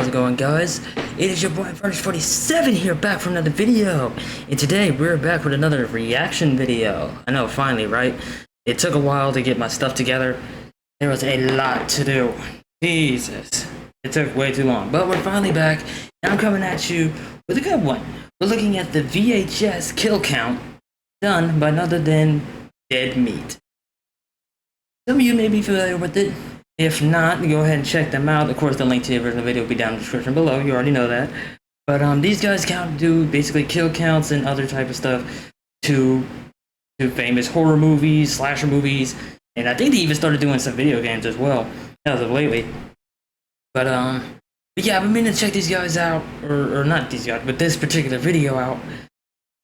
how's it going, guys? It is your boy Furnish47 here, back for another video. And today we're back with another reaction video. I know, finally, right? It took a while to get my stuff together. There was a lot to do. Jesus. It took way too long. But we're finally back, and I'm coming at you with a good one. We're looking at the VHS kill count done by none other than Dead Meat. Some of you may be familiar with it. If not, go ahead and check them out. Of course, the link to the original video will be down in the description below. You already know that. But these guys do basically kill counts and other type of stuff to famous horror movies, slasher movies, and I think they even started doing some video games as well as of lately. But yeah, I've been meaning to check these guys out, or not these guys, but this particular video out.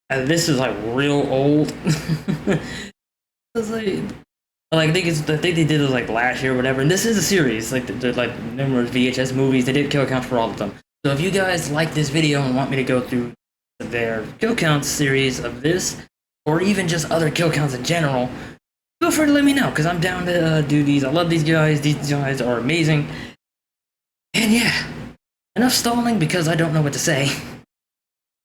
This is like real old. It's like I think they did it like last year or whatever, and this is a series, like there's like numerous VHS movies. They did kill counts for all of them. So if you guys like this video and want me to go through their kill counts series of this, or even just other kill counts in general, feel free to let me know, because I'm down to do these. I love these guys. These guys are amazing. And yeah, enough stalling because I don't know what to say.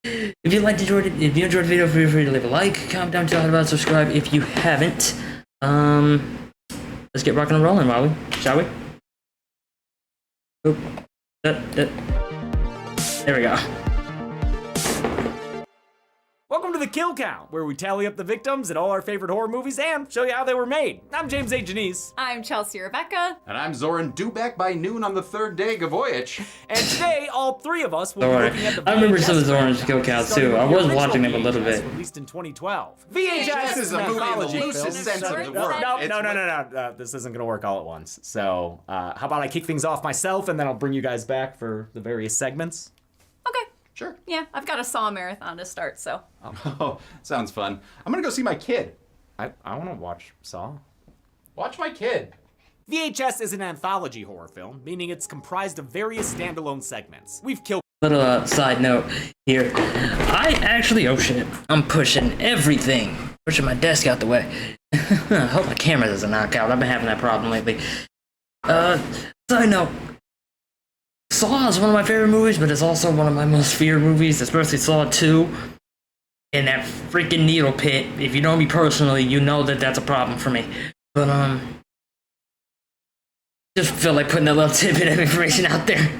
If you enjoyed the video, feel free to leave a like, comment down, tell about, subscribe if you haven't. Let's get rocking and rolling, shall we? Oop. There we go. Welcome to the Kill Count, where we tally up the victims in all our favorite horror movies and show you how they were made. I'm James A. Janice. I'm Chelsea Rebecca. And I'm Zoran Dubek by noon on the third day, Gavoyich. And today, all three of us will be looking at the I remember some of VHS Zoran's kill counts too. I was watching them a little bit. Released in 2012. VHS is a movie in the anthology loosest film. sense of the word. No. This isn't gonna work all at once. So, how about I kick things off myself, and then I'll bring you guys back for the various segments. Okay. Sure. Yeah, I've got a Saw marathon to start, so. Oh, sounds fun. I'm gonna go see my kid. I want to watch Saw. Watch my kid. VHS is an anthology horror film, meaning it's comprised of various standalone segments. We've killed. Little side note here. I actually, oh shit, I'm pushing everything. Pushing my desk out the way. I hope my camera doesn't knock out. I've been having that problem lately. Side note. Saw is one of my favorite movies, but it's also one of my most feared movies, especially Saw 2. And that freaking needle pit. If you know me personally, you know that that's a problem for me. But, just feel like putting a little tidbit of information out there.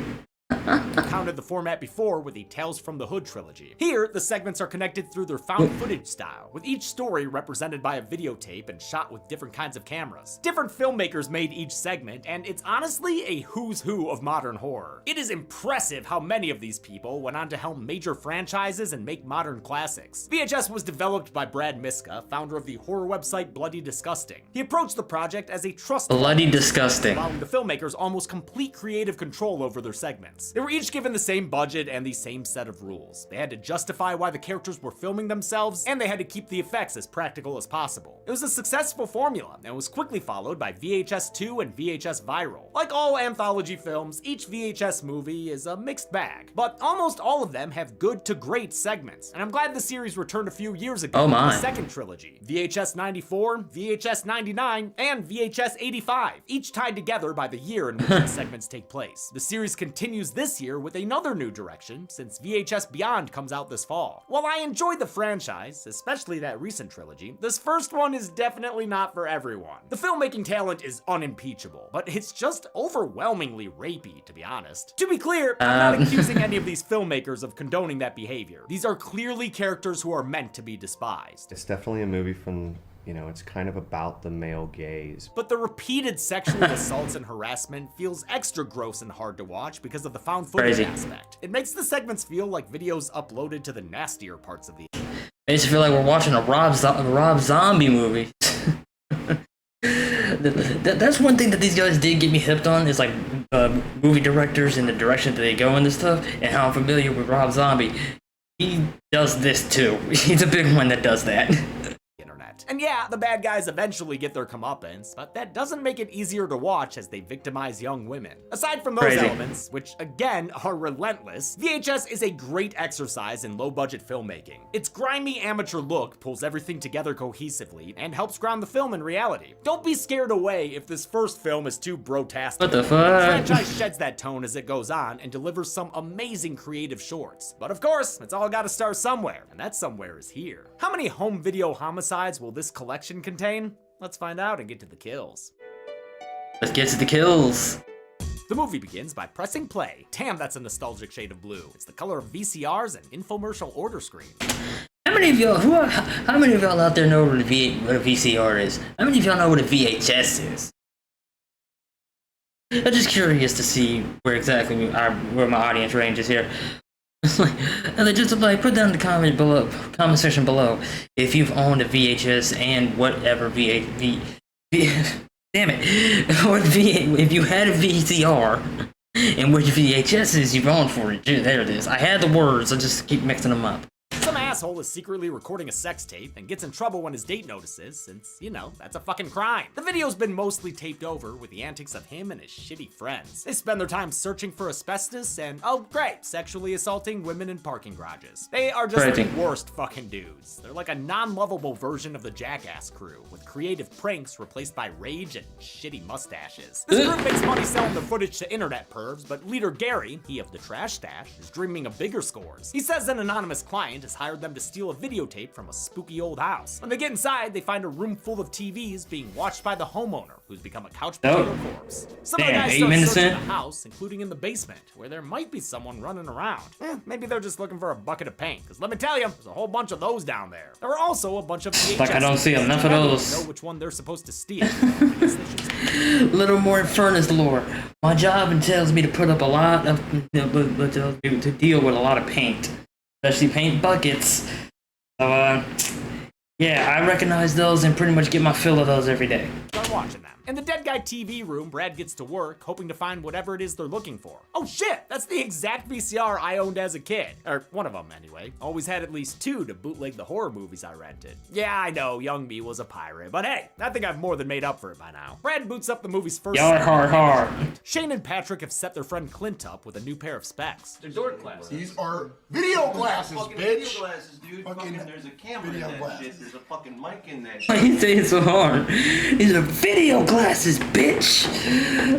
Counted the format before with the Tales from the Hood trilogy. Here, the segments are connected through their found footage style, with each story represented by a videotape and shot with different kinds of cameras. Different filmmakers made each segment, and it's honestly a who's who of modern horror. It is impressive how many of these people went on to helm major franchises and make modern classics. VHS was developed by Brad Miska, founder of the horror website Bloody Disgusting. He approached the project as a trust Bloody Disgusting. allowing the filmmakers almost complete creative control over their segments. They were each given the same budget and the same set of rules. They had to justify why the characters were filming themselves, and they had to keep the effects as practical as possible. It was a successful formula, and was quickly followed by VHS 2 and VHS Viral. Like all anthology films, each VHS movie is a mixed bag, but almost all of them have good to great segments, and I'm glad the series returned a few years ago with the second trilogy, VHS 94, VHS 99, and VHS 85, each tied together by the year in which the segments take place. The series continues this year with another new direction, since VHS Beyond comes out this fall. While I enjoyed the franchise, especially that recent trilogy, this first one is definitely not for everyone. The filmmaking talent is unimpeachable, but it's just overwhelmingly rapey, to be honest. To be clear, I'm not accusing any of these filmmakers of condoning that behavior. These are clearly characters who are meant to be despised. It's definitely a movie from, you know, it's kind of about the male gaze. But the repeated sexual assaults and harassment feels extra gross and hard to watch because of the found footage aspect. It makes the segments feel like videos uploaded to the nastier parts of the. Makes it feel like we're watching a Rob Zombie movie. That's one thing that these guys did get me hipped on, is like movie directors and the direction that they go into stuff, and how I'm familiar with Rob Zombie. He does this too. He's a big one that does that. that. And yeah, the bad guys eventually get their comeuppance, but that doesn't make it easier to watch as they victimize young women. Aside from those Crazy. elements, which again are relentless, VHS is a great exercise in low-budget filmmaking. Its grimy amateur look pulls everything together cohesively and helps ground the film in reality. Don't be scared away if this first film is too brotastic. What the The fuck? franchise sheds that tone as it goes on and delivers some amazing creative shorts. But of course, it's all gotta start somewhere, and that somewhere is here. How many home video homicides will this collection contain? Let's find out and get to the kills. Let's get to the kills. The movie begins by pressing play. Damn, that's a nostalgic shade of blue. It's the color of VCRs and infomercial order screens. How many of y'all, how many of y'all out there know what a VCR is? How many of y'all know what a VHS is? I'm just curious to see where my audience range is here. And then just like put down in the comment section below if you've owned a VHS and whatever damn it, or if you had a VCR and which VHSs you've owned for it. There it is. I had the words. I just keep mixing them up. Some asshole is secretly recording a sex tape and gets in trouble when his date notices, since, you know, that's a fucking crime. The video's been mostly taped over with the antics of him and his shitty friends. They spend their time searching for asbestos and, oh great, sexually assaulting women in parking garages. They are just Crazy. the worst fucking dudes. They're like a non-lovable version of the Jackass crew, with creative pranks replaced by rage and shitty mustaches. This group makes money selling the footage to internet pervs, but leader Gary, he of the trash stash, is dreaming of bigger scores. He says an anonymous client has hired them to steal a videotape from a spooky old house. When they get inside, they find a room full of TVs being watched by the homeowner, who's become a couch potato corpse. Some of the Damn, guys Abe start Innocent. searching the house, including in the basement, where there might be someone running around. Maybe they're just looking for a bucket of paint, because let me tell you, there's a whole bunch of those down there. There are also a bunch of VHS Like I don't see enough of those. Know which one they're supposed to steal. I guess they should steal. Little more furnace lore. My job entails me to put up a lot of, to deal with a lot of paint, especially paint buckets. So, yeah, I recognize those and pretty much get my fill of those every day. Start watching them. In the Dead Guy TV room, Brad gets to work, hoping to find whatever it is they're looking for. Oh shit, that's the exact VCR I owned as a kid. Or one of them, anyway. Always had at least two to bootleg the horror movies I rented. Yeah, I know, young me was a pirate, but hey, I think I've more than made up for it by now. Brad boots up the movie's first... Y'all are hard. Shane and Patrick have set their friend Clint up with a new pair of specs. They're door glasses. These are video glasses, Fucking bitch. video glasses, dude. Fucking There's a camera in video that glasses. shit. There's a fucking mic in that Why shit. you say it so hard? These are video glasses, bitch.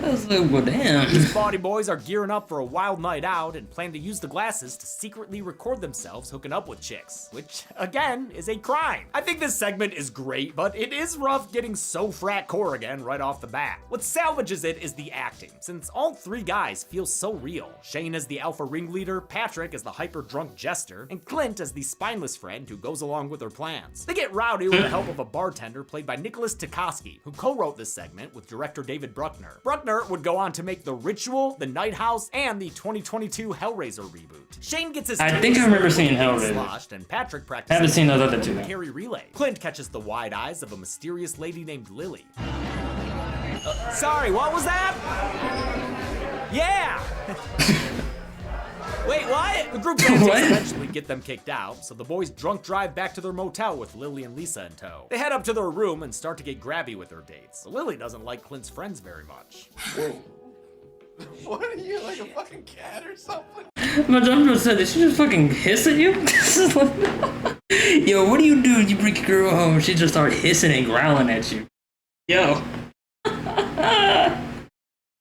I was like, well, damn. These body boys are gearing up for a wild night out and plan to use the glasses to secretly record themselves hooking up with chicks, which, again, is a crime. I think this segment is great, but it is rough getting so frat core again right off the bat. What salvages it is the acting, since all three guys feel so real. Shane as the alpha ringleader, Patrick as the hyper-drunk jester, and Clint as the spineless friend who goes along with their plans. They get rowdy with the help of a bartender played by Nicholas Tukoski, who co-wrote this segment with director David Bruckner. Bruckner would go on to make The Ritual, The Night House, and the 2022 Hellraiser reboot. Shane gets his I think I remember seeing getting Hellraiser. sloshed, and Patrick practices Haven't seen those other two, though. carry relay. Clint catches the wide eyes of a mysterious lady named Lily. Sorry, what was that? Yeah! Wait, what? The group's antics What? eventually get them kicked out, so the boys drunk drive back to their motel with Lily and Lisa in tow. They head up to their room and start to get grabby with their dates. Lily doesn't like Clint's friends very much. What are you, like a fucking cat or something? My jumper said, did she just fucking hiss at you? Yo, what do you do when you bring your girl home? She just start hissing and growling at you. Yo.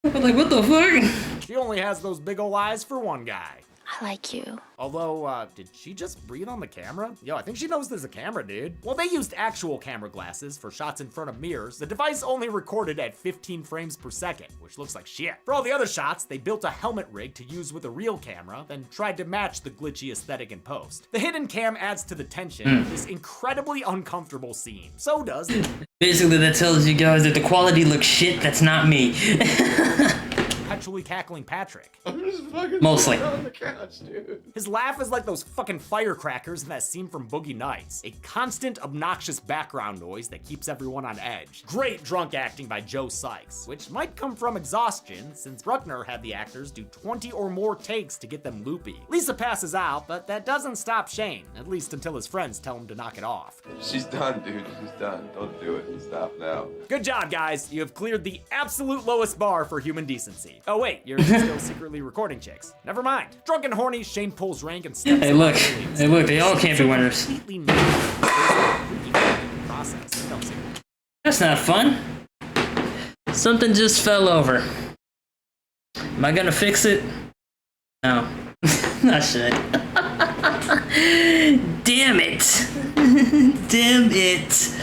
I'm like, what the fuck? She only has those big ol' eyes for one guy. I like you. Although, did she just breathe on the camera? Yo, I think she knows there's a camera, dude. While they used actual camera glasses for shots in front of mirrors, the device only recorded at 15 frames per second, which looks like shit. For all the other shots, they built a helmet rig to use with a real camera, then tried to match the glitchy aesthetic in post. The hidden cam adds to the tension of this incredibly uncomfortable scene. So does... Basically, that tells you guys that the quality looks shit, that's not me. perpetually cackling Patrick. I'm just fucking Mostly. sitting on the couch, dude. His laugh is like those fucking firecrackers in that scene from Boogie Nights. A constant, obnoxious background noise that keeps everyone on edge. Great drunk acting by Joe Sykes, which might come from exhaustion, since Bruckner had the actors do 20 or more takes to get them loopy. Lisa passes out, but that doesn't stop Shane, at least until his friends tell him to knock it off. She's done, dude. She's done. Don't do it. Stop now. Good job, guys. You have cleared the absolute lowest bar for human decency. Oh wait, you're still secretly recording chicks. Never mind. Drunk and horny, Shane pulls rank and steps Hey, in look. on Lily. Hey, look. They all can't be winners. Completely naked. Process. Don't see it. That's not fun. Something just fell over. Am I gonna fix it? No. I should. Damn it. Damn it.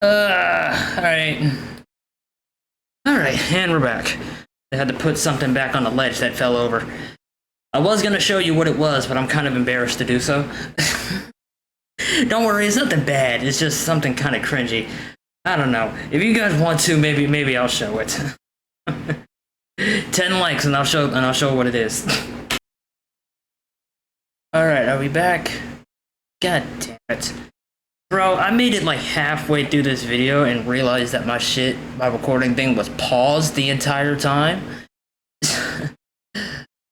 Alright. Alright, and we're back. I had to put something back on the ledge that fell over. I was gonna show you what it was, but I'm kind of embarrassed to do so. Don't worry, it's nothing bad. It's just something kind of cringy. I don't know. If you guys want to, maybe I'll show it. 10 likes and I'll show what it is. Alright, are we back? God damn it. Bro, I made it like halfway through this video and realized that my recording thing was paused the entire time.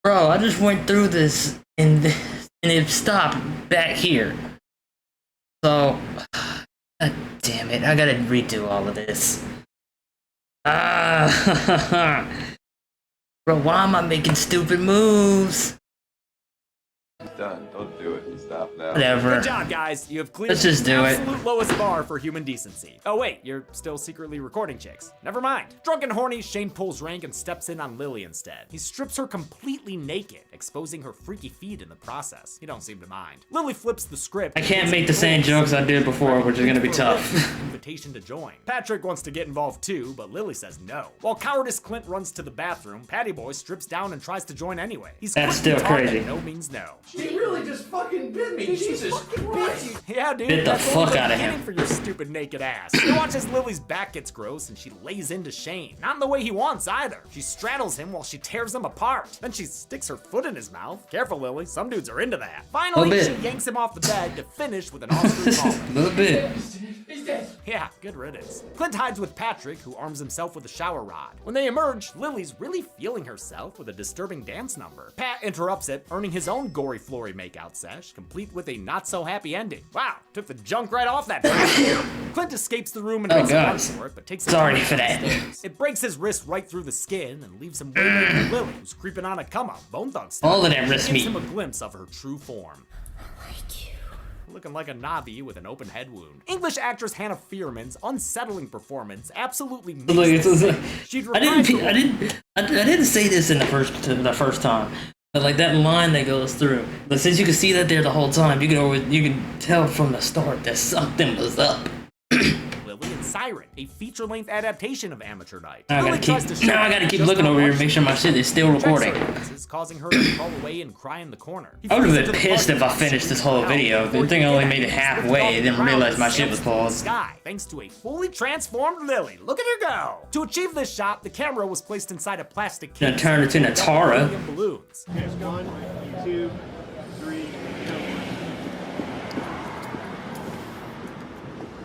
Bro, I just went through this and it stopped back here. So, God damn it, I gotta redo all of this. Bro, why am I making stupid moves? She's done. Don't do it. Stop now. Whatever. Good job, guys. You have cleared Let's just the do it. absolute lowest bar for human decency. Oh wait, you're still secretly recording chicks. Never mind. Drunk and horny, Shane pulls rank and steps in on Lily instead. He strips her completely naked, exposing her freaky feet in the process. You don't seem to mind. Lily flips the script. I can't make the same jokes I did before, which is gonna be tough. Invitation to join. Patrick wants to get involved too, but Lily says no. While cowardice Clint runs to the bathroom, Patty Boy strips down and tries to join anyway. He's That's quickly still taught crazy. that no means no. She really just fucking bit me. Jesus Christ. Yeah, dude. Bit the that's fuck only outta beginning him. for your stupid naked ass. He watches Lily's back gets gross and she lays into Shane. Not in the way he wants either. She straddles him while she tears him apart. Then she sticks her foot in his mouth. Careful, Lily. Some dudes are into that. Finally, Little she bit. yanks him off the bed to finish with an Oscar collar. A little bit. He's dead. Yeah, good riddance. Clint hides with Patrick, who arms himself with a shower rod. When they emerge, Lily's really feeling herself with a disturbing dance number. Pat interrupts it, earning his own gory Flory makeout sesh, complete with a not-so-happy ending. Wow, took the junk right off that bastard. Clint escapes the room and Oh, makes a God. run for it, but takes a Sorry tumble for that. downstairs. It breaks his wrist right through the skin and leaves him waylaid Lily, who's creeping on a come-up, Bone Thug style. All of that wrist Gives meat. him a glimpse of her true form. Looking like a knobby with an open head wound. English actress Hannah Fierman's unsettling performance absolutely makes Look, this it's- scene. She'd I reprised didn't say this in the first time, but like that line that goes through. But since you can see that there the whole time, you can tell from the start that something was up. Lily and Siren, a feature-length adaptation of Amateur Night. Now I Lily tries to show gotta keep just looking how over here much and make sure my shit is still checks recording. her glasses, causing her to crawl away and cry in the corner. He I would've flees been into the pissed party if I lot, finished this shooting whole out video. before Good thing I he only gets made it out. He slipped halfway, off the didn't ground realize and my shit was sails into the paused. Sky, thanks to a fully transformed Lily. Look at her go! To achieve this shot, the camera was placed inside a plastic case. Gonna turn it to with Natara. helium balloons. Here's 1, 2, 3,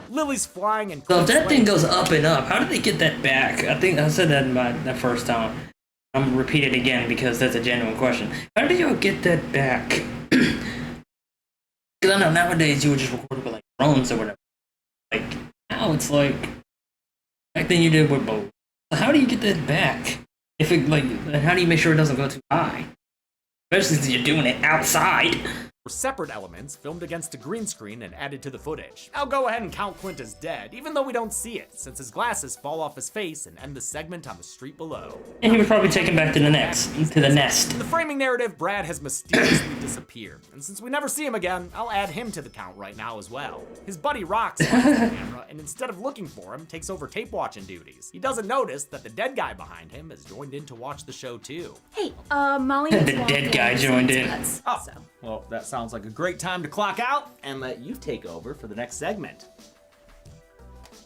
Lily's flying and So if that thing Clint's goes up and up, how did they get that back? I think I said that in the first time. I'm gonna repeat it again because that's a genuine question. How did y'all get that back? Because I know nowadays you would just record it with like drones or whatever. Like now it's like back then you did with both. How do you get that back? If it like, how do you make sure it doesn't go too high? Especially since you're doing it outside. were separate elements filmed against a green screen and added to the footage. I'll go ahead and count Clint as dead, even though we don't see it, since his glasses fall off his face and end the segment on the street below. And he was probably taken back to the nest. In the framing narrative, Brad has mysteriously disappeared, and since we never see him again, I'll add him to the count right now as well. His buddy Rox watches the camera, and instead of looking for him, takes over tape watching duties. He doesn't notice that the dead guy behind him has joined in to watch the show too. Hey, Molly. The dead guy joined in. Oh, So. well, that sounds like a great time to clock out and let you take over for the next segment.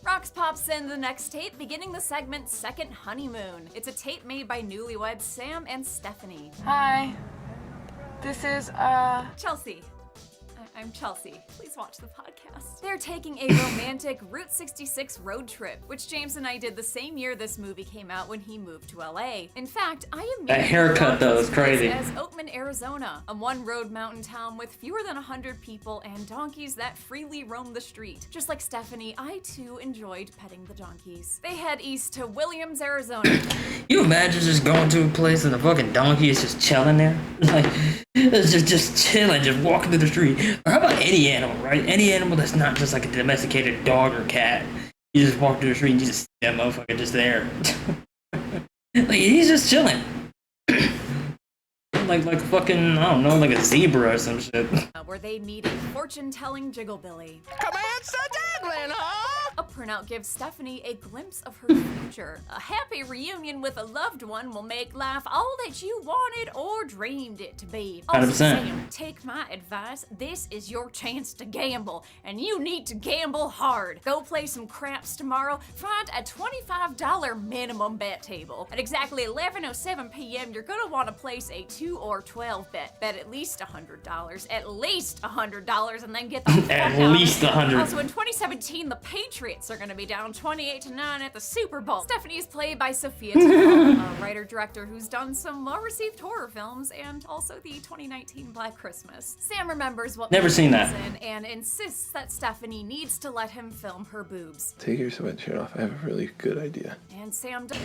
Rox pops in the next tape, beginning the segment Second Honeymoon. It's a tape made by newlyweds Sam and Stephanie. Hi. This is, Chelsea. I'm Chelsea. Please watch the podcast. They're taking a romantic Route 66 road trip, which James and I did the same year this movie came out when he moved to LA. In fact, I am That haircut though is crazy. as Oatman, Arizona, a one-road mountain town with fewer than 100 people and donkeys that freely roam the street. Just like Stephanie, I too enjoyed petting the donkeys. They head east to Williams, Arizona. You imagine just going to a place and the fucking donkey is just chilling there? Like, it's just chilling, just walking through the street. Or how about any animal, right? Any animal that's not just like a domesticated dog or cat. You just walk through the street and you just see that motherfucker just there. Like, he's just chilling. like fucking, I don't know, like a zebra or some shit. Where they meet a fortune-telling Jigglebilly. A printout gives Stephanie a glimpse of her future. A happy reunion with a loved one will make life all that you wanted or dreamed it to be. Also, 100%. Sam, take my advice. This is your chance to gamble, and you need to gamble hard. Go play some craps tomorrow. Find a $25 minimum bet table. At exactly 11:07 p.m., you're gonna want to place a 2 or 12 bet. Bet at least $100. At least $100, and then get the fuck At out. least 100. Also, in 2017, the Patriots are going to be down 28-9 at the Super Bowl. Stephanie is played by Sophia Tuchel, a writer-director who's done some well-received horror films and also the 2019 Black Christmas. Sam remembers what Never seen that. and insists that Stephanie needs to let him film her boobs. Take your sweatshirt off. I have a really good idea. And Sam does.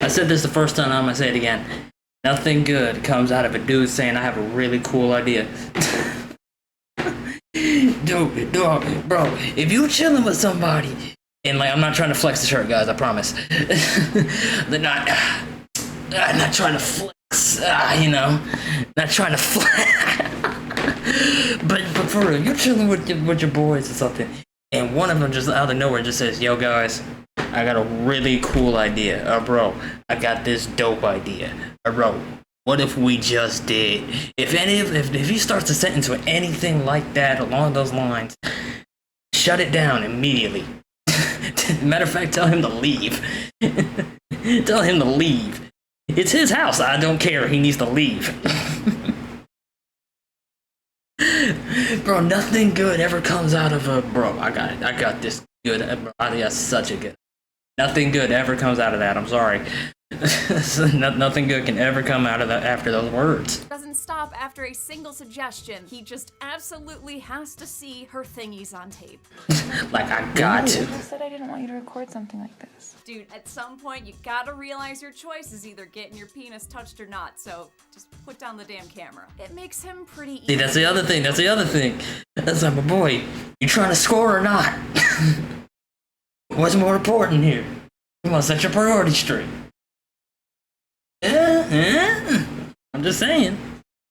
I said this the first time, I'm gonna say it again. Nothing good comes out of a dude saying I have a really cool idea. Dude, bro, if you chilling with somebody, and like, I'm not trying to flex the shirt, guys, I promise. I'm not trying to flex, you know, not trying to flex. but for real, you're chilling with your boys or something, and one of them just out of nowhere just says, "Yo, guys, I got a really cool idea. Bro, I got this dope idea. Bro, what if we just did?" If he starts a sentence with anything like that along those lines, shut it down immediately. Matter of fact, tell him to leave. Tell him to leave. It's his house. I don't care. He needs to leave. Bro, nothing good ever comes out of a bro. I got it. I got this good. Bro, I got such a good. Nothing good ever comes out of that. I'm sorry. Nothing good can ever come out of that after those words. Doesn't stop after a single suggestion. He just absolutely has to see her thingies on tape. Like, I got to. I said I didn't want you to record something like this. Dude, at some point, you gotta realize your choice is either getting your penis touched or not, so just put down the damn camera. It makes him pretty easy. See, that's the other thing. That's like, my boy, you trying to score or not? What's more important here? You want to set your priorities straight. I'm just saying.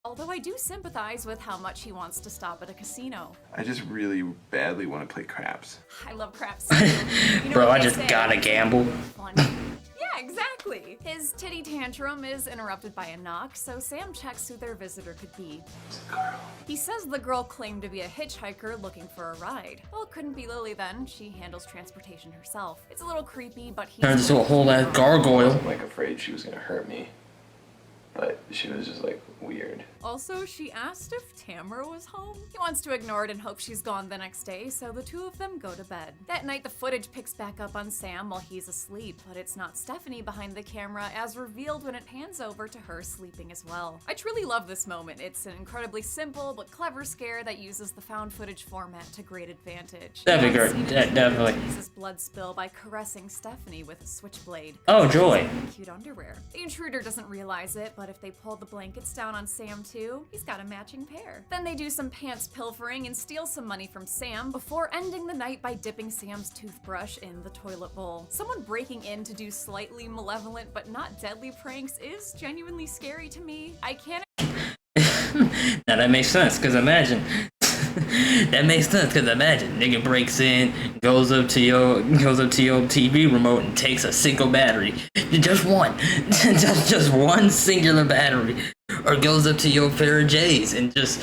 Although I do sympathize with how much he wants to stop at a casino. I just really badly want to play craps. I love craps too. You know Bro, what I they just say, gotta gamble. fun. Yeah, exactly. His titty tantrum is interrupted by a knock, so Sam checks who their visitor could be. He says the girl claimed to be a hitchhiker looking for a ride. Well, it couldn't be Lily then. She handles transportation herself. It's a little creepy, but he Turns into a whole ass gargoyle. I'm like afraid she was gonna hurt me, but she was just like weird. Also, she asked if Tamara was home. He wants to ignore it and hope she's gone the next day, so the two of them go to bed. That night, the footage picks back up on Sam while he's asleep, but it's not Stephanie behind the camera, as revealed when it pans over to her sleeping as well. I truly love this moment. It's an incredibly simple but clever scare that uses the found footage format to great advantage. That'd be great. Definitely. Uses blood spill by caressing Stephanie with a switchblade. Oh, joy. Cute underwear. The intruder doesn't realize it, but if they pull the blankets down on Sam too, he's got a matching pair. Then they do some pants pilfering and steal some money from Sam before ending the night by dipping Sam's toothbrush in the toilet bowl. Someone breaking in to do slightly malevolent but not deadly pranks is genuinely scary to me. I can't. Now that makes sense, because imagine. That makes sense, because imagine nigga breaks in, goes up to your TV remote and takes a single battery. Just one. just one singular battery. Or goes up to your pair of J's and just,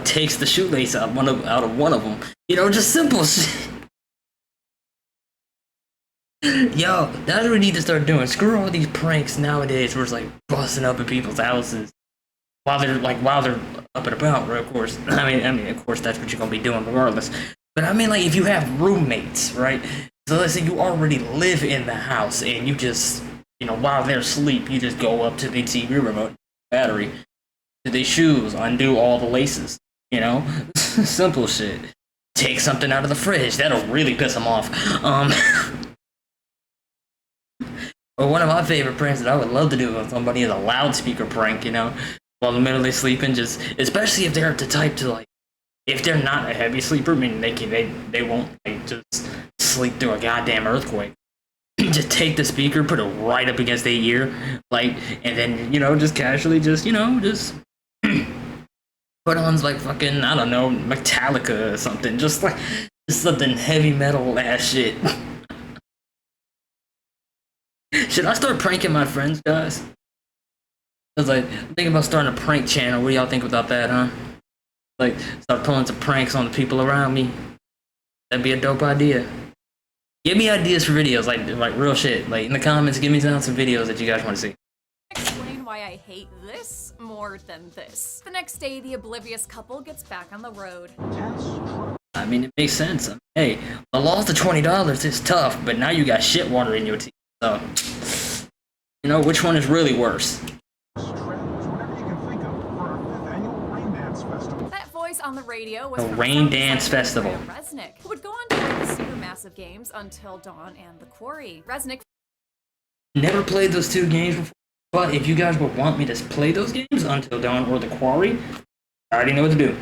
takes the shoelace out of one of them. Just simple shit. Yo, that's what we need to start doing. Screw all these pranks nowadays where it's like busting up in people's houses while they're up and about, right? Of course. I mean, of course that's what you're gonna be doing regardless. But I mean, like, if you have roommates, right? So let's say you already live in the house and you just, you know, while they're asleep, you just go up to the TV remote, battery, to their shoes, undo all the laces, you know? Simple shit. Take something out of the fridge. That'll really piss them off. But one of my favorite pranks that I would love to do with somebody is a loudspeaker prank, you know? While in the middle of their sleeping, just, especially if they're the type to, like, if they're not a heavy sleeper, I mean, they won't, like, just sleep through a goddamn earthquake. Just take the speaker, put it right up against their ear, like, and then, you know, just casually, just, you know, just put on, like, fucking, I don't know, Metallica or something, just something heavy metal ass shit. Should I start pranking my friends, guys? I was like, I'm thinking about starting a prank channel. What do y'all think about that, huh? Like, start pulling some pranks on the people around me. That'd be a dope idea. Give me ideas for videos, like real shit. Like, in the comments, give me some videos that you guys want to see. Explain why I hate this more than this. The next day, the oblivious couple gets back on the road. I mean, it makes sense. Hey, the loss of $20 is tough, but now you got shit water in your teeth. So, you know, which one is really worse? That voice on the radio was The Rain Dance Festival. Resnick, who would go on to win the Supermassive games Until Dawn and The Quarry. Resnick Never played those two games before, but if you guys would want me to play those games, Until Dawn or The Quarry, I already know what to do.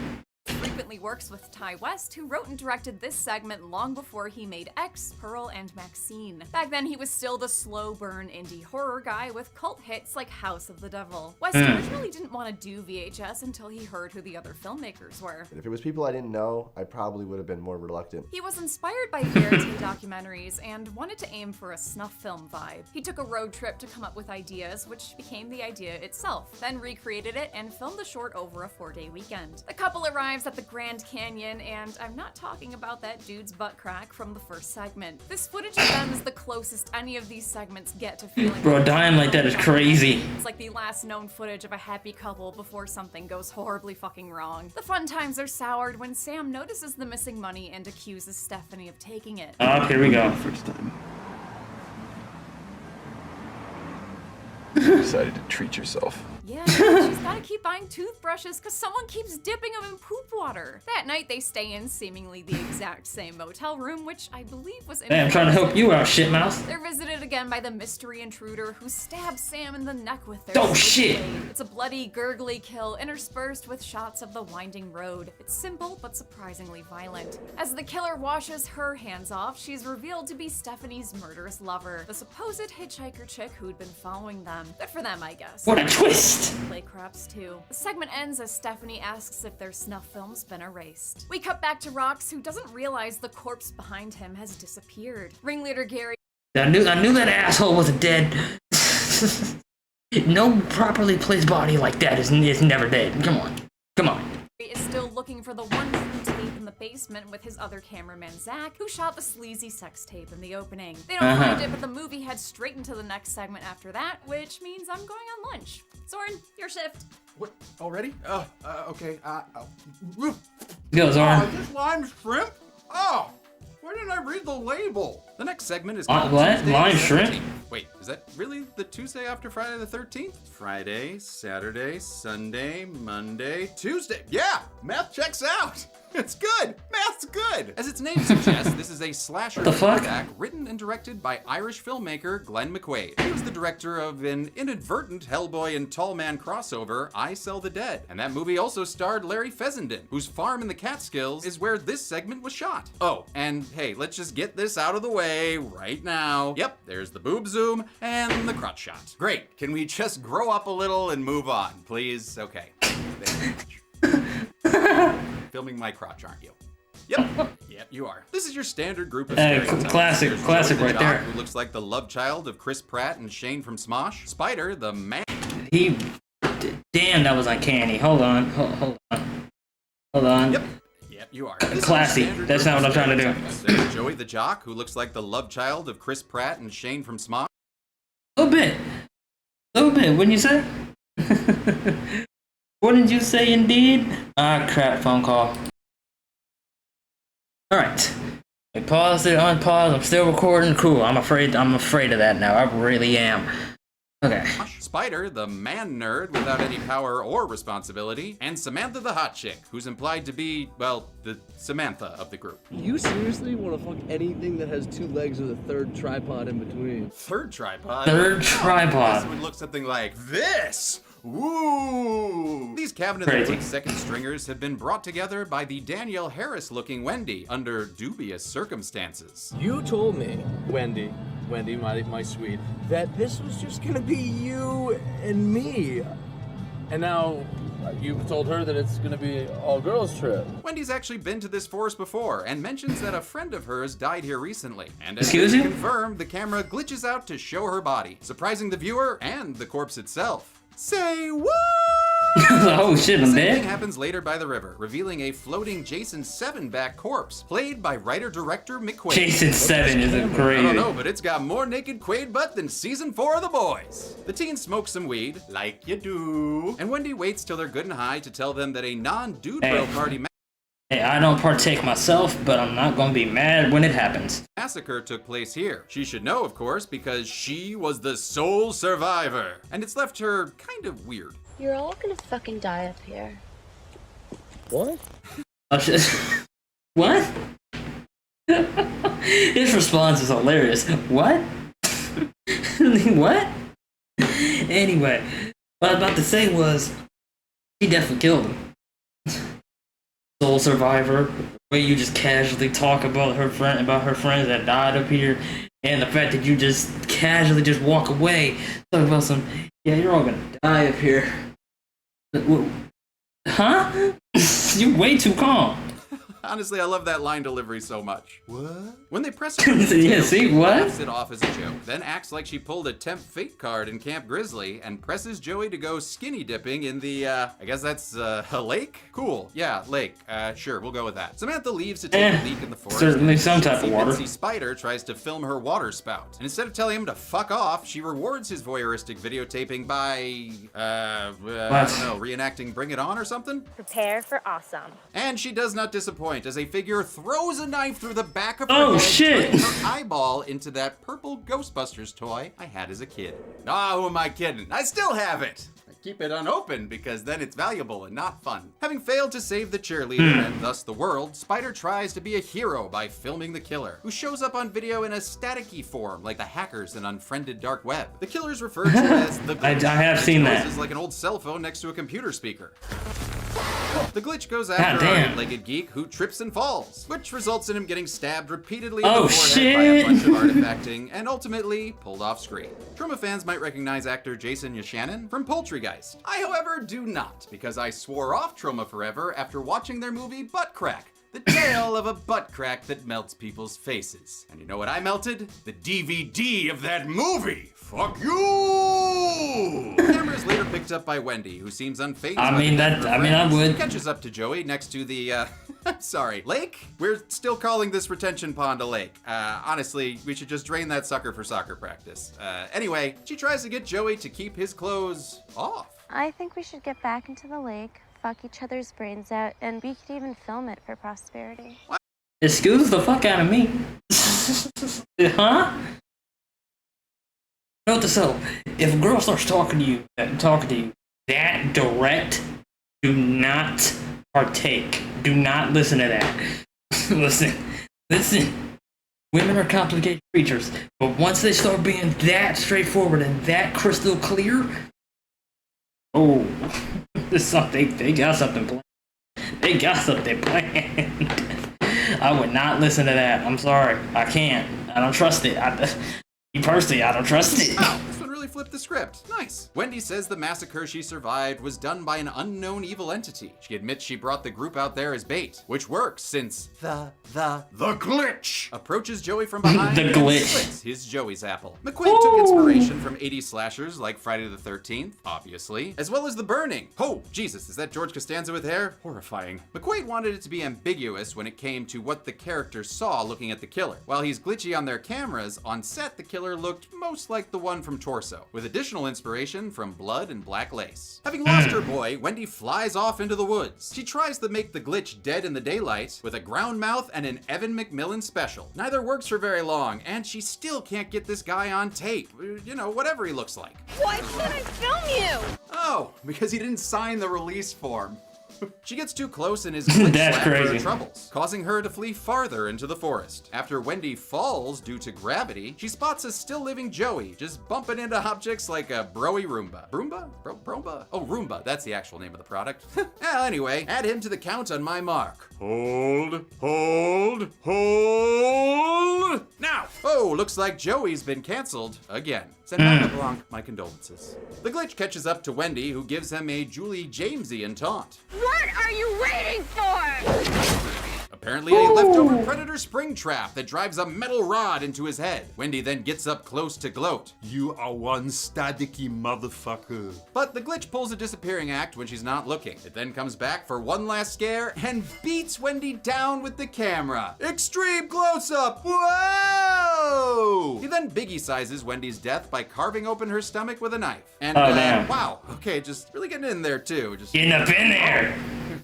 frequently works with Ty West, who wrote and directed this segment long before he made X, Pearl, and Maxine. Back then, he was still the slow burn indie horror guy with cult hits like House of the Devil. West originally didn't want to do VHS until he heard who the other filmmakers were. If it was people I didn't know, I probably would have been more reluctant. He was inspired by Verite documentaries and wanted to aim for a snuff film vibe. He took a road trip to come up with ideas, which became the idea itself, then recreated it and filmed the short over a 4-day weekend. The couple arrives at the Grand Canyon, and I'm not talking about that dude's butt crack from the first segment. This footage of them is the closest any of these segments get to feeling. Bro, dying like that is crazy. It's like the last known footage of a happy couple before something goes horribly fucking wrong. The fun times are soured when Sam notices the missing money and accuses Stephanie of taking it. Here we go. First time. You decided to treat yourself. Yeah, she's gotta keep buying toothbrushes because someone keeps dipping them in poop water. That night, they stay in seemingly the exact same motel room, which I believe was in. Hey, I'm trying to help you out, shitmouse. They're visited again by the mystery intruder who stabs Sam in the neck with their Oh, shit. blade. It's a bloody, gurgly kill interspersed with shots of the winding road. It's simple but surprisingly violent. As the killer washes her hands off, she's revealed to be Stephanie's murderous lover, the supposed hitchhiker chick who'd been following them. Good for them, I guess. What a twist! Play craps too. The segment ends as Stephanie asks if their snuff film's been erased. We cut back to Rox, who doesn't realize the corpse behind him has disappeared. Ringleader Gary I knew that asshole wasn't dead. No properly placed body like that is never dead. Come on. Come on. is still looking for the one true tape in the basement with his other cameraman Zach, who shot the sleazy sex tape in the opening. They don't find it, but the movie heads straight into the next segment after that, which means I'm going on lunch. Soren, your shift. What? Already? Okay. Go, Zoran. Oh, just lime shrimp? Oh, why didn't I read the label? The next segment is What? Tuesday Lime the shrimp? 17th. Wait, is that really the Tuesday after Friday the 13th? Friday, Saturday, Sunday, Monday, Tuesday. Yeah, math checks out. It's good. Math's good. As its name suggests, this is a slasher The fuck? throwback written and directed by Irish filmmaker Glenn McQuaid. He was the director of an inadvertent Hellboy and Tall Man crossover, I Sell the Dead. And that movie also starred Larry Fessenden, whose farm in the Catskills is where this segment was shot. Oh, and hey, let's just get this out of the way right now. Yep, there's the boob zoom and the crotch shot. Great. Can we just grow up a little and move on, please? Okay. Thank you very much. Filming my crotch, aren't you? Yep, you are. This is your standard group of stereotypes. Classic There's right Joey the there. jock, who looks like the love child of Chris Pratt and Shane from Smosh. Spider, the man. Damn, that was uncanny. Hold on. Hold on. Yep, you are. Classy. That's not what I'm trying to do. There's Joey the jock, who looks like the love child of Chris Pratt and Shane from Smosh. A little bit, wouldn't you say? Wouldn't you say indeed? Ah, crap, phone call. Alright. We paused it, unpaused, I'm still recording. Cool, I'm afraid of that now. I really am. Okay. Spider, the man nerd without any power or responsibility, and Samantha the hot chick, who's implied to be, well, the Samantha of the group. You seriously want to fuck anything that has two legs with a third tripod in between? Third tripod? Third tripod. This would look something like this! Woo! These cabinet-looking second stringers have been brought together by the Danielle Harris-looking Wendy under dubious circumstances. You told me, Wendy, my sweet, that this was just gonna be you and me. And now you've told her that it's gonna be an all-girls trip. Wendy's actually been to this forest before and mentions that a friend of hers died here recently. And as Excuse you? confirmed, the camera glitches out to show her body, surprising the viewer and the corpse itself. Say what? Oh shit, I'm The same thing dead. happens later by the river, revealing a floating Jason 7 back corpse, played by writer-director McQuaid. Jason 7 is I don't crazy. know, but it's got more naked Quaid butt than season 4 of The Boys. The teens smoke some weed, like you do, and Wendy waits till they're good and high to tell them that a non-dude bro party Hey, I don't partake myself, but I'm not gonna be mad when it happens. massacre took place here. She should know, of course, because she was the sole survivor, and it's left her kind of weird. You're all gonna fucking die up here. What? Oh, shit. What? His response is hilarious. What? What? Anyway, what I was about to say was, he definitely killed him. Soul survivor. The way you just casually talk about her friends that died up here, and the fact that you just casually just walk away, talk about some, yeah, you're all gonna die up here. Huh? You're way too calm. Honestly, I love that line delivery so much. What? When they press her, Yeah, see, she what? laughs it off as a joke, then acts like she pulled a temp fate card in Camp Grizzly and presses Joey to go skinny dipping in the, I guess that's, a lake? Cool. Yeah, lake. Sure, we'll go with that. Samantha leaves to take a leak in the forest. Certainly some type of Itsy water. Bitsy Spider tries to film her water spout. And instead of telling him to fuck off, she rewards his voyeuristic videotaping by, I don't know, reenacting Bring It On or something? Prepare for awesome. And she does not disappoint as a figure throws a knife through the back of her Oh, head, shit. turning her eyeball into that purple Ghostbusters toy I had as a kid. Ah, who am I kidding? I still have it! I keep it unopened because then it's valuable and not fun. Having failed to save the cheerleader and thus the world, Spider tries to be a hero by filming the killer, who shows up on video in a staticky form like the hackers in Unfriended Dark Web. The killer is referred to as the Glitch. I have seen that. It's like an old cell phone next to a computer speaker. The glitch goes God after our damn. eight-legged geek who trips and falls, which results in him getting stabbed repeatedly Oh, in the forehead by a shit. bunch of artifacting and ultimately pulled off screen. Troma fans might recognize actor Jason Yashanin from Poultrygeist. I, however, do not, because I swore off Troma forever after watching their movie Butt Crack, the tale of a butt crack that melts people's faces. And you know what I melted? The DVD of that movie! Fuck you! The camera is later picked up by Wendy, who seems unfazed. I by mean, the death of her I friends. would. She catches up to Joey next to the, sorry, lake? We're still calling this retention pond a lake. Honestly, we should just drain that sucker for soccer practice. Anyway, she tries to get Joey to keep his clothes off. I think we should get back into the lake, fuck each other's brains out, and we could even film it for posterity. Excuse the fuck out of me. Huh? Note to self, if a girl starts talking to you that direct, do not partake. Do not listen to that. Listen. Women are complicated creatures, but once they start being that straightforward and that crystal clear, oh, there's something. They got something planned. They got something planned. I would not listen to that. I'm sorry. I can't. I don't trust it. Me personally, I don't trust it. Wow, this one really really flipped the script. Nice. Wendy says the massacre she survived was done by an unknown evil entity. She admits she brought the group out there as bait, which works since the glitch approaches Joey from behind The and glitch. slits his Joey's apple. McQuaid took inspiration from 80s slashers like Friday the 13th, obviously, as well as The Burning. Oh, Jesus, is that George Costanza with hair? Horrifying. McQuaid wanted it to be ambiguous when it came to what the characters saw looking at the killer. While he's glitchy on their cameras, on set the killer looked most like the one from Torso, with additional inspiration from Blood and Black Lace. Having lost her boy, Wendy flies off into the woods. She tries to make the glitch dead in the daylight with a ground mouth and an Evan McMillan special. Neither works for very long, and she still can't get this guy on tape. You know, whatever he looks like. Why can't I film you? Oh, because he didn't sign the release form. She gets too close and is glitch That's slapped for her crazy. troubles, causing her to flee farther into the forest. After Wendy falls due to gravity, she spots a still living Joey just bumping into objects like a broy Roomba. Roomba? Roomba? Oh, Roomba. That's the actual name of the product. Well, anyway, add him to the count on my mark. Hold. Now! Oh, looks like Joey's been canceled again. Send back LeBlanc my condolences. The glitch catches up to Wendy, who gives him a Julie Jamesian taunt. What are you waiting for? Apparently a leftover predator spring trap that drives a metal rod into his head. Wendy then gets up close to gloat. You are one staticky motherfucker. But the glitch pulls a disappearing act when she's not looking. It then comes back for one last scare and beats Wendy down with the camera. Extreme close-up! Whoa! He then biggie sizes Wendy's death by carving open her stomach with a knife. And damn. wow, okay, just really getting in there too. Just Getting up in there.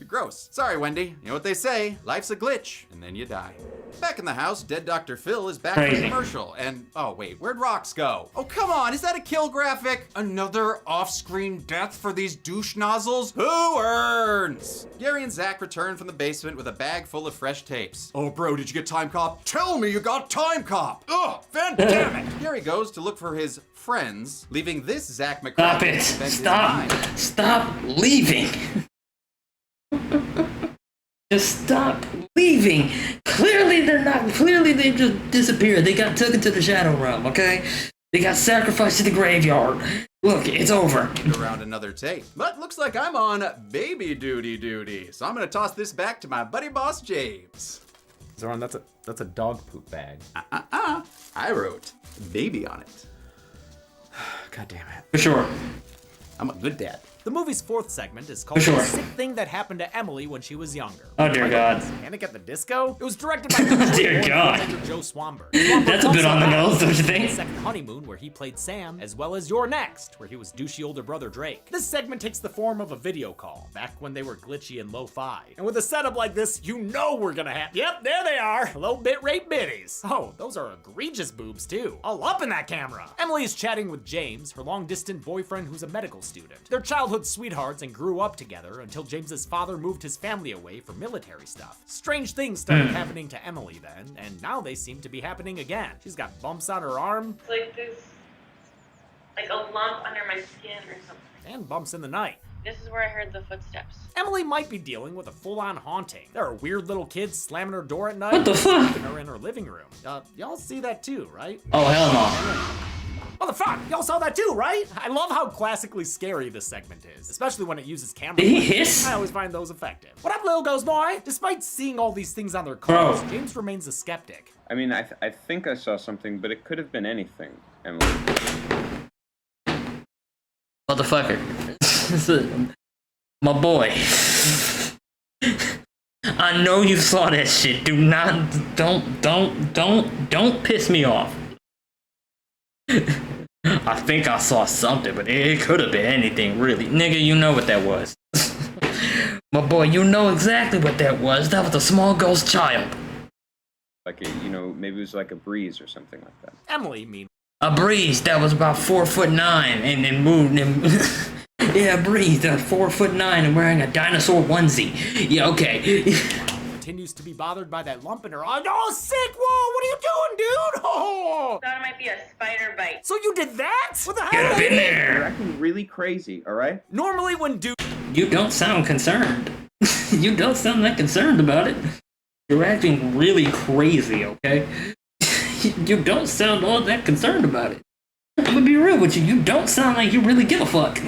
gross. Sorry, Wendy. You know what they say? Life's a glitch, and then you die. Back in the house, dead Dr. Phil is back for the Crazy. commercial, and oh wait, where'd Rox go? Oh come on, is that a kill graphic? Another off-screen death for these douche nozzles? Who earns? Gary and Zach return from the basement with a bag full of fresh tapes. Oh bro, did you get Time Cop? Tell me you got Time Cop! Ugh, it! Gary goes to look for his friends, leaving this Zach McCracken Stop to it. spend his Stop. time. Stop leaving. Just stop leaving. Clearly they just disappeared. They got taken to the Shadow Realm, okay? They got sacrificed to the graveyard. Look, it's over. Around another tape. But looks like I'm on baby duty, so I'm gonna toss this back to my buddy boss James. Zoran, that's a dog poop bag. I wrote baby on it. God damn it. For sure. I'm a good dad. The movie's fourth segment is called For sure. The Sick Thing That Happened to Emily When She Was Younger. Oh, dear God. Panic at the Disco? It was directed by Dear God. Joe Swamberg. That's a bit on the nose, don't you think? Second Honeymoon, where he played Sam, as well as You're Next, where he was douchey older brother Drake. This segment takes the form of a video call, back when they were glitchy and lo-fi. And with a setup like this, you know we're gonna have— yep, there they are! Low bitrate biddies. Oh, those are egregious boobs, too. All up in that camera. Emily is chatting with James, her long-distance boyfriend who's a medical student. They're childhood sweethearts and grew up together until James's father moved his family away for military stuff. Strange things started happening to Emily then, and now they seem to be happening again. She's got bumps on her arm. It's like this, like a lump under my skin or something. And bumps in the night. This is where I heard the footsteps. Emily might be dealing with a full-on haunting. There are weird little kids slamming her door at night. What the fuck? And her in her living room. Y'all see that too, right? Oh, hell no. Motherfucker, y'all saw that too, right? I love how classically scary this segment is, especially when it uses camera. Did he footage. hiss? I always find those effective. What up, Lil Ghost Boy? Despite seeing all these things on their cars, Bro. James remains a skeptic. I mean, I think I saw something, but it could have been anything, Emily. Motherfucker. My boy. I know you saw that shit. Don't piss me off. I think I saw something, but it could have been anything, really. Nigga, you know what that was. My boy, you know exactly what that was. That was a small ghost child. Like, maybe it was like a breeze or something like that. Emily, mean. A breeze that was about 4'9" and then moved and yeah, a breeze that was 4'9" and wearing a dinosaur onesie. Yeah, okay. Continues to be bothered by that lump in her eye. Oh, sick! Whoa, what are you doing, dude? Oh! Thought it might be a spider bite. So you did that? What the hell? Get up in You're there. acting really crazy, all right? Normally when dude... You don't sound concerned. You don't sound that concerned about it. You're acting really crazy, okay? You don't sound all that concerned about it. I'm gonna be real with you. You don't sound like you really give a fuck.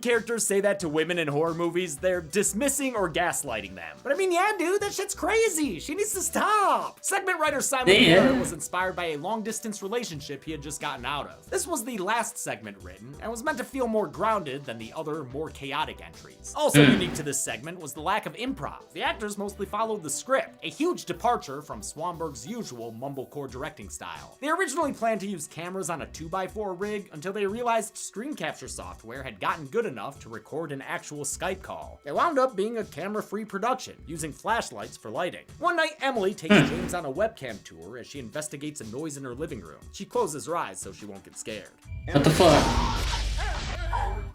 Characters say that to women in horror movies, they're dismissing or gaslighting them. But I mean, yeah, dude, that shit's crazy. She needs to stop. Segment writer Simon Barrett was inspired by a long-distance relationship he had just gotten out of. This was the last segment written, and was meant to feel more grounded than the other, more chaotic entries. Also unique to this segment was the lack of improv. The actors mostly followed the script, a huge departure from Swanberg's usual mumblecore directing style. They originally planned to use cameras on a 2x4 rig until they realized screen capture software had gotten good enough to record an actual Skype call. It wound up being a camera-free production, using flashlights for lighting. One night, Emily takes James on a webcam tour as she investigates a noise in her living room. She closes her eyes so she won't get scared. What the fuck?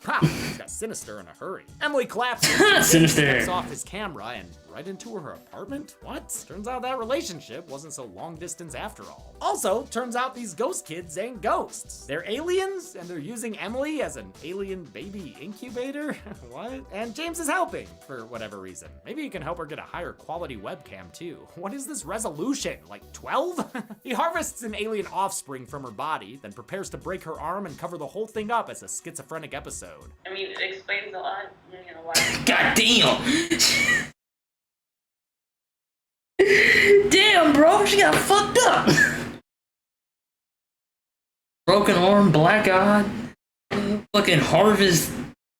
Wow, he's got sinister in a hurry. Emily collapses, steps off his camera, and right into her apartment? What? Turns out that relationship wasn't so long distance after all. Also, turns out these ghost kids ain't ghosts. They're aliens, and they're using Emily as an alien baby incubator? What? And James is helping, for whatever reason. Maybe he can help her get a higher quality webcam too. What is this resolution? Like 12? He harvests an alien offspring from her body, then prepares to break her arm and cover the whole thing up as a schizophrenic episode. I mean, it explains a lot, you know, why. God damn! Damn, bro, she got fucked up! Broken arm, black eye, fucking harvest,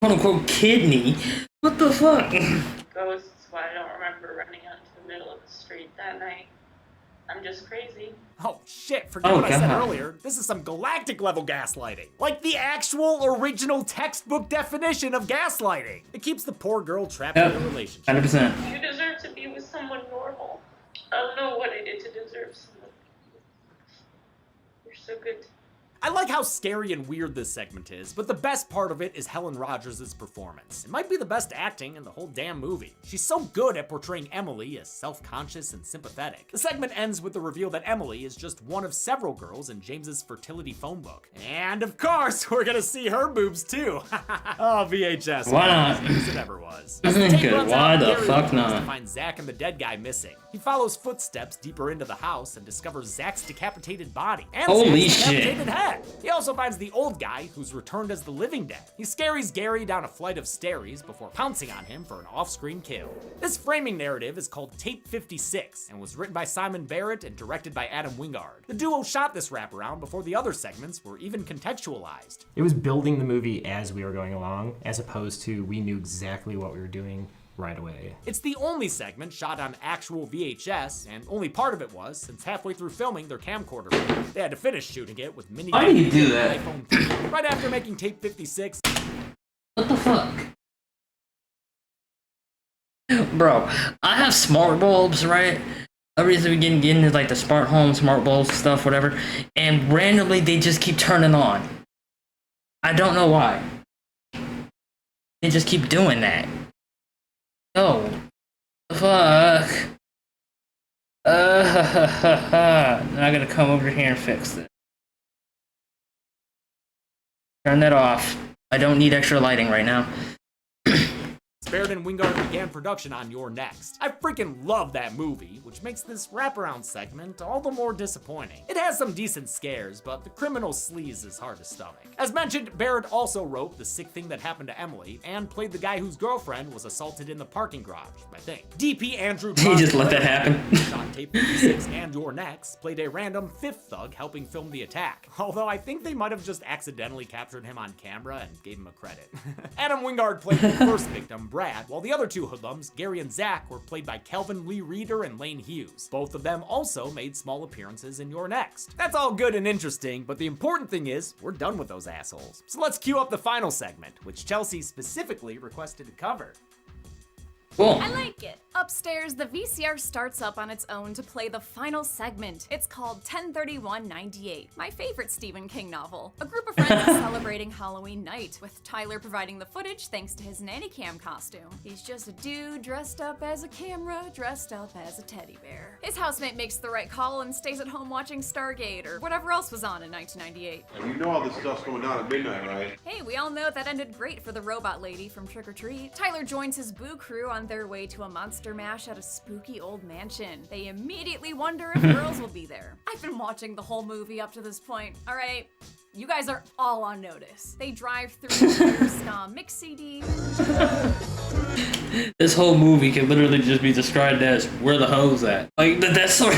quote-unquote, kidney. What the fuck? Ghosts, why I don't remember running out to the middle of the street that night. I'm just crazy. Oh shit, forget what I said earlier. This is some galactic level gaslighting. Like the actual original textbook definition of gaslighting. It keeps the poor girl trapped in a relationship. 100%. You deserve to be with someone normal. I don't know what I did to deserve someone. You're so good to me. I like how scary and weird this segment is, but the best part of it is Helen Rogers' performance. It might be the best acting in the whole damn movie. She's so good at portraying Emily as self-conscious and sympathetic. The segment ends with the reveal that Emily is just one of several girls in James's fertility phone book. And of course, we're gonna see her boobs too. Oh, VHS. Why not? As it ever was. Good. Why the fuck not? To find Zach and the dead guy missing. He follows footsteps deeper into the house and discovers Zach's decapitated body and Holy Zach's shit. decapitated head. He also finds the old guy who's returned as the living dead. He scaries Gary down a flight of stairs before pouncing on him for an off-screen kill. This framing narrative is called Tape 56 and was written by Simon Barrett and directed by Adam Wingard. The duo shot this wraparound before the other segments were even contextualized. It was building the movie as we were going along, as opposed to we knew exactly what we were doing right away. It's the only segment shot on actual VHS, and only part of it was, since halfway through filming their camcorder broke. They had to finish shooting it with mini. Why do you do that? iPhone 3. Right after making Tape 56. What the fuck? Bro, I have smart bulbs, right? Every reason we get into like the smart home, smart bulbs stuff, whatever, and randomly they just keep turning on. I don't know why. They just keep doing that. Oh, fuck. Then I gotta come over here and fix it. Turn that off. I don't need extra lighting right now. Barrett and Wingard began production on You're Next. I freaking love that movie, which makes this wraparound segment all the more disappointing. It has some decent scares, but the criminal sleaze is hard to stomach. As mentioned, Barrett also wrote The Sick Thing That Happened to Emily, and played the guy whose girlfriend was assaulted in the parking garage, I think. DP Andrew He just let that happen. shot Tape 56 and You're Next, played a random fifth thug helping film the attack. Although I think they might have just accidentally captured him on camera and gave him a credit. Adam Wingard played the first victim, Brad, while the other two hoodlums, Gary and Zach, were played by Kelvin Lee Reeder and Lane Hughes. Both of them also made small appearances in You're Next. That's all good and interesting, but the important thing is, we're done with those assholes. So let's cue up the final segment, which Chelsea specifically requested to cover. Cool. I like it. Upstairs, the VCR starts up on its own to play the final segment. It's called 10/31/98, my favorite Stephen King novel. A group of friends is celebrating Halloween night, with Tyler providing the footage thanks to his nanny cam costume. He's just a dude dressed up as a camera, dressed up as a teddy bear. His housemate makes the right call and stays at home watching Stargate or whatever else was on in 1998. And you know all this stuff's going down at midnight, right? Hey, we all know that ended great for the robot lady from Trick or Treat. Tyler joins his boo crew on their way to a monster mash at a spooky old mansion. They immediately wonder if girls will be there. I've been watching the whole movie up to this point. All right, You guys are all on notice. They drive through the ska mix CD. This whole movie can literally just be described as "where the hoes at." Like that's what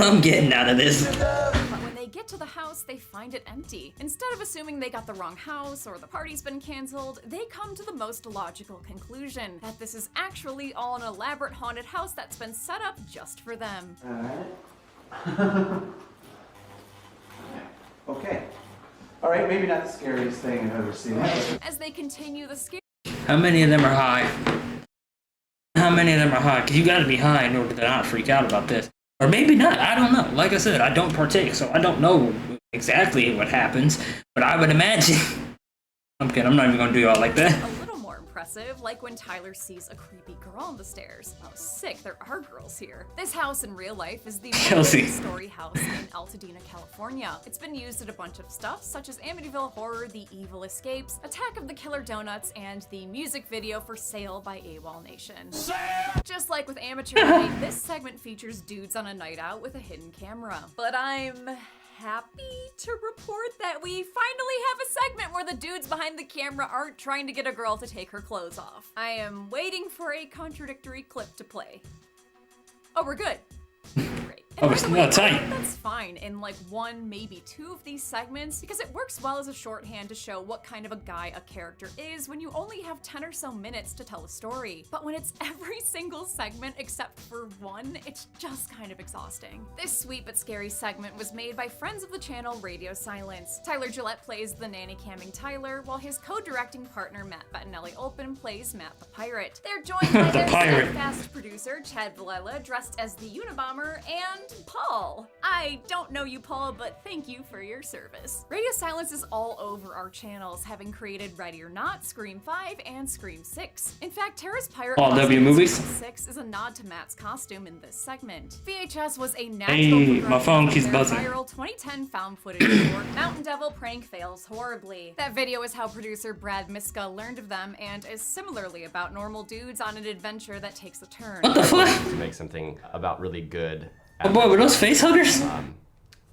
I'm getting out of this. But when they get to the house, they find it empty. Instead of assuming they got the wrong house or the party's been canceled, they come to the most logical conclusion that this is actually all an elaborate haunted house that's been set up just for them. Okay. All right, maybe not the scariest thing I've ever seen. As they continue the scare. How many of them are high? How many of them are high? Because you gotta be high in order to not freak out about this. Or maybe not, I don't know. Like I said, I don't partake, so I don't know exactly what happens. But I would imagine... I'm kidding, I'm not even gonna do y'all like that. A little more impressive, like when Tyler sees a creepy girl on the stairs. Oh, sick, there are girls here. This house in real life is the story house in Altadena, California. It's been used at a bunch of stuff, such as Amityville Horror, The Evil Escapes, Attack of the Killer Donuts, and the music video for Sale by AWOL Nation. Just like with Amateur Night, this segment features dudes on a night out with a hidden camera. But I'm happy to report that we finally have a segment where the dudes behind the camera aren't trying to get a girl to take her clothes off. I am waiting for a contradictory clip to play. Oh, we're good. Great. Oh, it's not tight. That's fine in like one, maybe two of these segments, because it works well as a shorthand to show what kind of a guy a character is when you only have 10 or so minutes to tell a story. But when it's every single segment except for one, it's just kind of exhausting. This sweet but scary segment was made by friends of the channel Radio Silence. Tyler Gillette plays the nanny camming Tyler, while his co-directing partner Matt Bettinelli-Olpin plays Matt the Pirate. They're joined by their steadfast producer Chad Villela, dressed as the Unabomber, and Paul. I don't know you, Paul, but thank you for your service. Radio Silence is all over our channels, having created Ready or Not, Scream 5, and Scream 6. In fact, Tara's pirate all W movies. Scream 6 is a nod to Matt's costume in this segment. VHS was a natural my phone keeps buzzing. Viral 2010 found footage for Mountain Devil prank fails horribly. That video is how producer Brad Miska learned of them and is similarly about normal dudes on an adventure that takes a turn. What the fuck? To make something about really good. Oh boy, were those face huggers?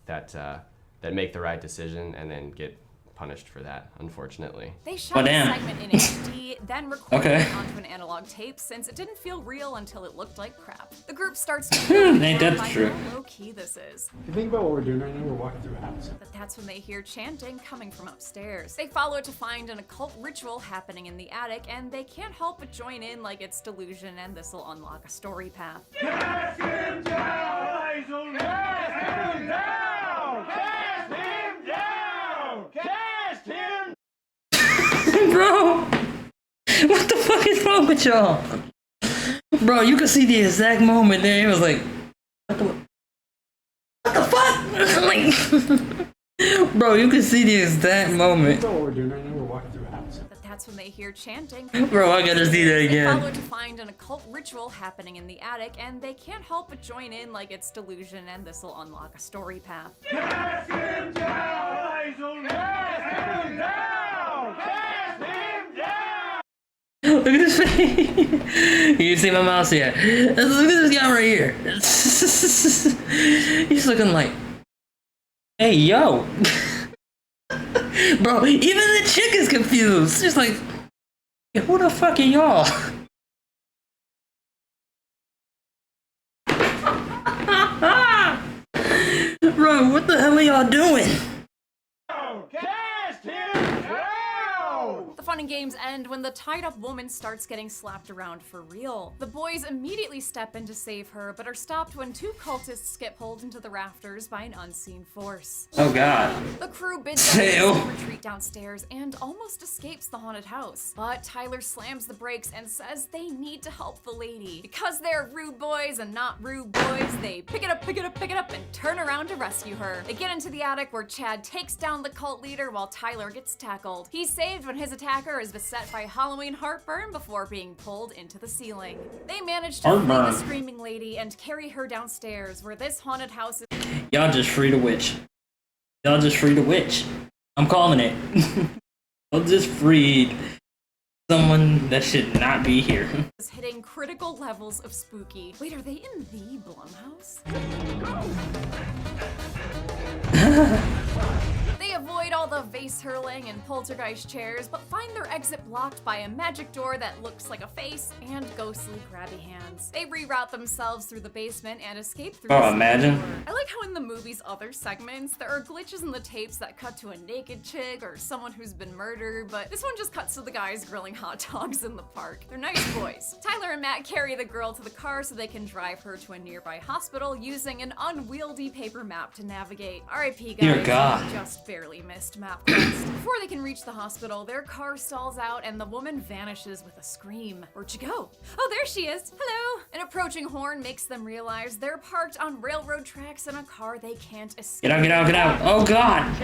That make the right decision and then get punished for that, unfortunately. They shot the segment in HD, then recorded it onto an analog tape since it didn't feel real until it looked like crap. The group starts to ain't that true? how low-key this is. If you think about what we're doing right now, we're walking through a house. But that's when they hear chanting coming from upstairs. They follow to find an occult ritual happening in the attic, and they can't help but join in like it's delusion, and this'll unlock a story path. Cast him down! Cast him down! Cast him down! Cast him! Bro, what the fuck is wrong with y'all? Bro, you can see the exact moment there. It was like, what the fuck? Like, bro, you can see the exact moment. What we're doing right now, we're walking through a house. But that's when they hear chanting. Bro, I gotta see that They again. follow to find an occult ritual happening in the attic, and they can't help but join in like it's delusion, and this'll unlock a story path. Cast him down! Cast him down! Cast him down! Look at his face. You see my mouse here? Look at this guy right here. He's looking like, hey, yo. Bro, even the chick is confused. She's like, hey, who the fuck are y'all? Bro, what the hell are y'all doing? Cast him down! The fun and games end when the tied-up woman starts getting slapped around for real. The boys immediately step in to save her, but are stopped when two cultists get pulled into the rafters by an unseen force. Oh god. The crew bids them to retreat downstairs and almost escapes the haunted house. But Tyler slams the brakes and says they need to help the lady. Because they're rude boys and not rude boys, they pick it up, and turn around to rescue her. They get into the attic where Chad takes down the cult leader while Tyler gets tackled. He's saved when his attacker is beset by Halloween heartburn before being pulled into the ceiling. They manage to free the screaming lady and carry her downstairs where this haunted house is. Y'all just freed a witch. Y'all just freed a witch. I'm calling it. Y'all just freed someone that should not be here. Is hitting critical levels of spooky. Wait, are they in the Blumhouse? They avoid all the vase hurling and poltergeist chairs, but find their exit blocked by a magic door that looks like a face and ghostly grabby hands. They reroute themselves through the basement and escape through Oh, the imagine. door. I like how in the movie's other segments, there are glitches in the tapes that cut to a naked chick or someone who's been murdered, but this one just cuts to the guys grilling hot dogs in the park. They're nice boys. Tyler and Matt carry the girl to the car so they can drive her to a nearby hospital using an unwieldy paper map to navigate. R.I.P. guys, Dear God. you just barely missed MapQuest. Before they can reach the hospital, their car stalls out and the woman vanishes with a scream. Where'd you go? Oh, there she is. Hello. An approaching horn makes them realize they're parked on railroad tracks in a car they can't escape. Get out, get out, get out. Oh, God.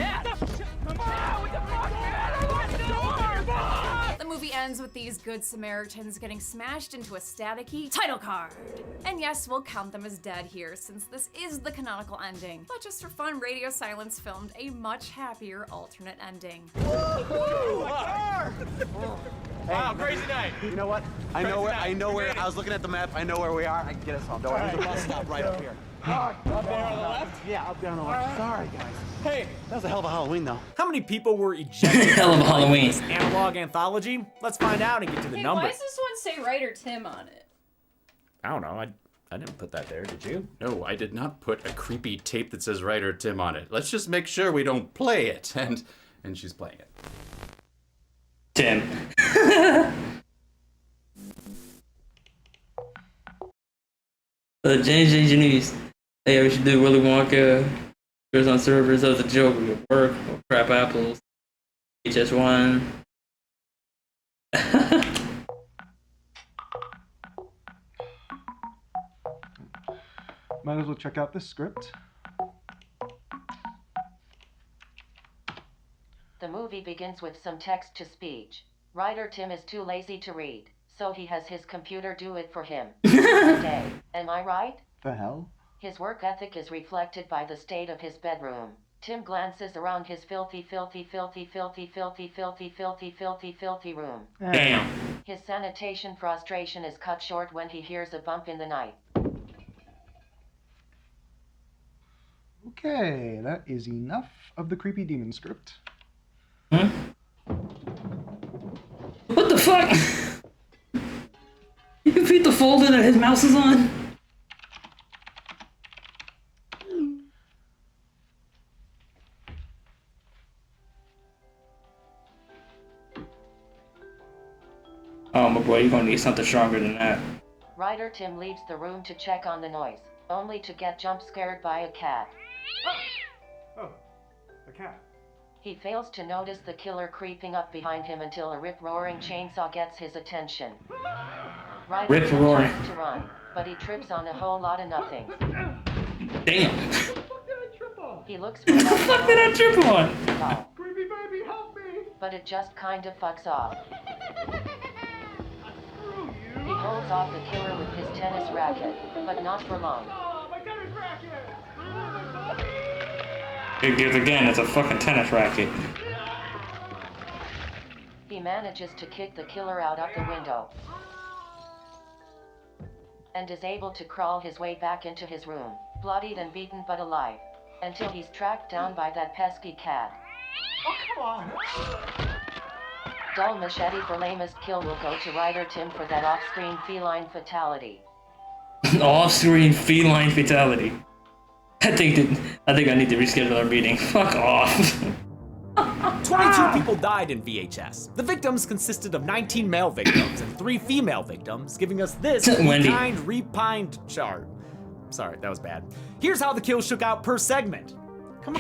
The movie ends with these good Samaritans getting smashed into a staticky title card. And yes, we'll count them as dead here since this is the canonical ending. But just for fun, Radio Silence filmed a much happier alternate ending. Wow, crazy night. You know what? I know where. I was looking at the map. I know where we are. I can get us home. Don't worry. There's a bus stop right up here. Up there on the left? Yeah, up there on the left. Sorry, guys. Hey, that was a hell of a Halloween, though. How many people were ejected Hell of a from Halloween. this analog anthology? Let's find out and get to the Hey, numbers. why does this one say Writer Tim on it? I don't know. I didn't put that there, did you? No, I did not put a creepy tape that says Writer Tim on it. Let's just make sure we don't play it. And she's playing it. Tim. James Engineers. Hey, we should do Willy Wonka. There's on servers. That was a joke. We could work. Crap apples. HS1. Might as well check out this script. The movie begins with some text-to-speech. Writer Tim is too lazy to read, so he has his computer do it for him. Today, am I right? The hell? His work ethic is reflected by the state of his bedroom. Tim glances around his filthy room. Damn. His sanitation frustration is cut short when he hears a bump in the night. Okay, that is enough of the creepy demon script. Huh? What the fuck? You can beat the folder that his mouse is on? Oh my boy, you're gonna need something stronger than that. Writer Tim leaves the room to check on the noise, only to get jump scared by a cat. Oh, a cat. He fails to notice the killer creeping up behind him until a rip-roaring chainsaw gets his attention. Writer Rip-roaring. tries to run, but he trips on a whole lot of nothing. Damn. He looks for What the fuck did I trip on? Creepy baby, help me! But it just kind of fucks off. He holds off the killer with his tennis racket, but not for long. Oh, my tennis racket! Because again, it's a fucking tennis racket. He manages to kick the killer out of the window and is able to crawl his way back into his room, bloodied and beaten but alive, until he's tracked down by that pesky cat. Oh, come on! Dull machete for lamest kill will go to Writer Tim for that off-screen feline fatality. Off-screen feline fatality. I think I need to reschedule our meeting. Fuck off. 22 people died in VHS. The victims consisted of 19 male victims and 3 female victims, giving us this Wendy. repined chart. Sorry, that was bad. Here's how the kills shook out per segment. Come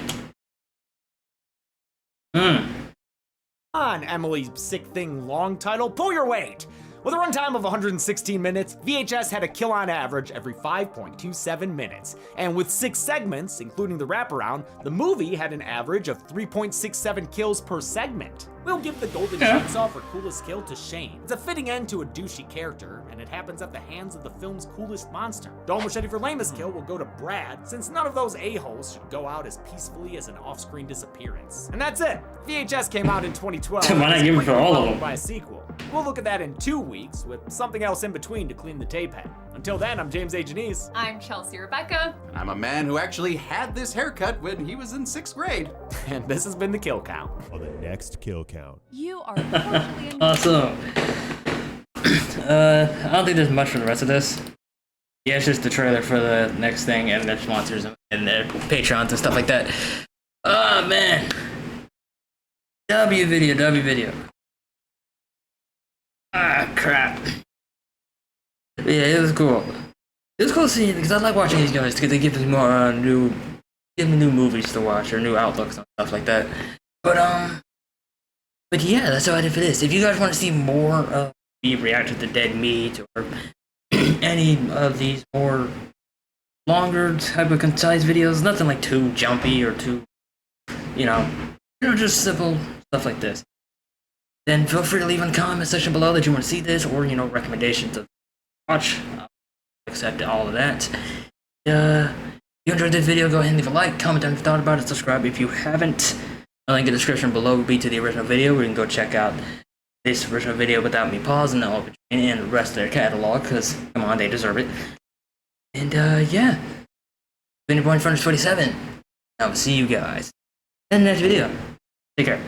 on, Emily Sick Thing long title, pull your weight. With a runtime of 116 minutes, VHS had a kill on average every 5.27 minutes. And with 6 segments, including the wraparound, the movie had an average of 3.67 kills per segment. We'll give the Golden Chainsaw for coolest kill to Shane. It's a fitting end to a douchey character, and it happens at the hands of the film's coolest monster. Dull Machete for lamest kill will go to Brad, since none of those a-holes should go out as peacefully as an off-screen disappearance. And that's it. VHS came out in 2012. Why not give it for all of them? By a sequel. We'll look at that in 2 weeks, with something else in between to clean the tape head. Until then, I'm James A. Janice. I'm Chelsea Rebecca. And I'm a man who actually had this haircut when he was in 6th grade. And this has been The Kill Count. On the next Kill Count. You are totally in. Awesome. I don't think there's much for the rest of this. Yeah, it's just the trailer for the next thing and their sponsors and their Patreons and stuff like that. Oh, man. W video. Ah, crap. But yeah, it was cool. It was cool seeing because I like watching these guys because they give me more new movies to watch or new outlooks and stuff like that. But yeah, that's all I did for this. If you guys want to see more of me react to the dead meat or any of these more longer type of concise videos, nothing like too jumpy or too, just simple stuff like this, then feel free to leave in the comment section below that you want to see this or, recommendations of watch. I'll accept all of that. If you enjoyed this video, go ahead and leave a like, comment down if you thought about it, subscribe if you haven't. A link in the description below will be to the original video where you can go check out this original video without me pausing the open and the rest of their catalog, because, come on, they deserve it. And, yeah. Been your boy, Furnace 47. I will see you guys in the next video. Take care.